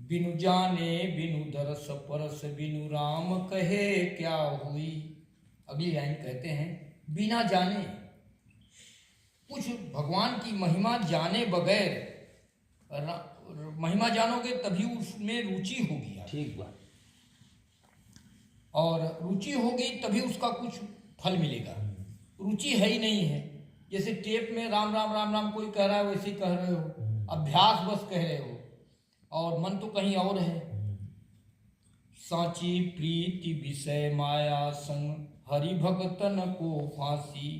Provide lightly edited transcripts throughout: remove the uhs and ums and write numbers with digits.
बिनु जाने बिनु दरस परस बिनु राम कहे क्या हुई। अगली लाइन कहते हैं, बिना जाने, कुछ भगवान की महिमा जाने बगैर, महिमा जानोगे तभी उसमें रुचि होगी। ठीक बात। और रुचि होगी तभी उसका कुछ फल मिलेगा। रुचि है ही नहीं है, जैसे टेप में राम राम राम राम कोई कह रहा है वैसे ही कह रहे हो, अभ्यास बस कह रहे हो, और मन तो कहीं और है। साची प्रीति विषय माया संग हरि भगतन को फांसी,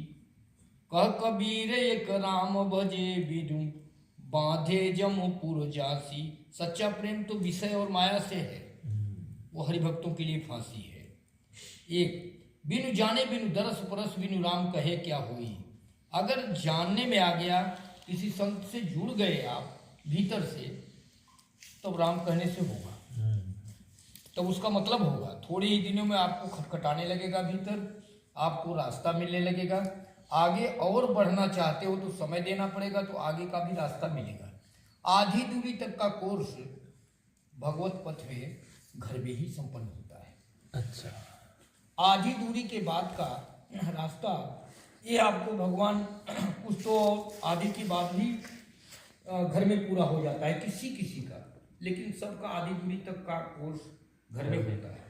कह कबीर एक राम भजे बिनु बांधे जमपुर जासी। सच्चा प्रेम तो विषय और माया से है, वो हरिभक्तों के लिए फांसी है। एक, बिनु जाने बिनु दरस परस बिनु राम कहे क्या हुई। अगर जानने में आ गया, किसी संत से जुड़ गए आप भीतर से, तब राम कहने से होगा, तब उसका मतलब होगा। थोड़े ही दिनों में आपको खटखटाने लगेगा भीतर, आपको रास्ता मिलने लगेगा। आगे और बढ़ना चाहते हो तो समय देना पड़ेगा, तो आगे का भी रास्ता मिलेगा। आधी दूरी तक का कोर्स भगवत पथ में घर में ही संपन्न होता है। अच्छा, आधी दूरी के बाद का रास्ता ये आपको भगवान कुछ तो आधी के बाद भी घर में पूरा हो जाता है किसी किसी का, लेकिन सबका आधी दूरी तक का कोर्स घर में होता है।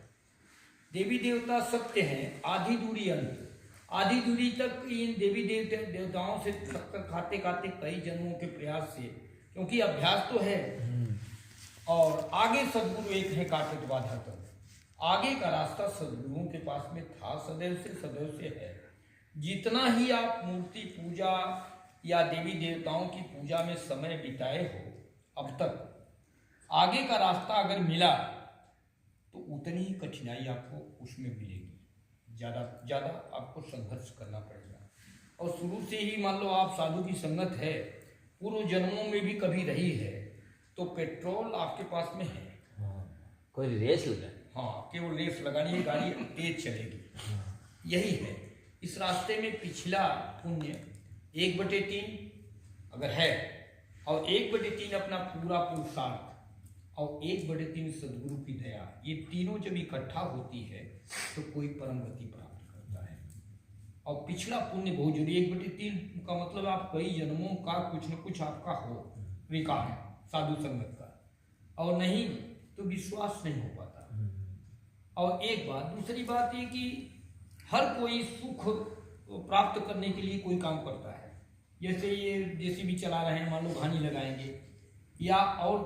देवी देवता सत्य हैं, आधी दूरी अंत। आधी दूरी तक इन देवी देवताओं से टक्कर खाते खाते कई जन्मों के प्रयास से, क्योंकि अभ्यास तो है, और आगे सदगुरु एक है काटत बाधा तक। आगे का रास्ता सदगुरुओं के पास में था, सदैव से है। जितना ही आप मूर्ति पूजा या देवी देवताओं की पूजा में समय बिताए हो अब तक, आगे का रास्ता अगर मिला तो उतनी ही कठिनाई आपको उसमें मिलेगी। ज़्यादा आपको संघर्ष करना पड़ेगा। और शुरू से ही मान लो आप साधु की संगत है, पूर्व जन्मों में भी कभी रही है, तो पेट्रोल आपके पास में है। कोई रेस लगा, हाँ, केवल रेस लगानी है, गाड़ी तेज चलेगी। यही है। इस रास्ते में पिछला पुण्य 1/3 अगर है, और 1/3 अपना पूरा पुरुषार्थ, और 1/3 सदगुरु की दया, ये तीनों जब इकट्ठा होती है तो कोई परम गति प्राप्त करता है। और पिछला पुण्य बहुत जरूरी। 1/3 का मतलब आप कई जन्मों का कुछ न कुछ आपका हो विकार साधु संगत का, और नहीं तो विश्वास नहीं हो पाता। और एक बात, दूसरी बात ये कि हर कोई सुख प्राप्त करने के लिए कोई काम करता है। जैसे ये जेसीबी चला रहे हैं, मान लो घानी लगाएंगे या और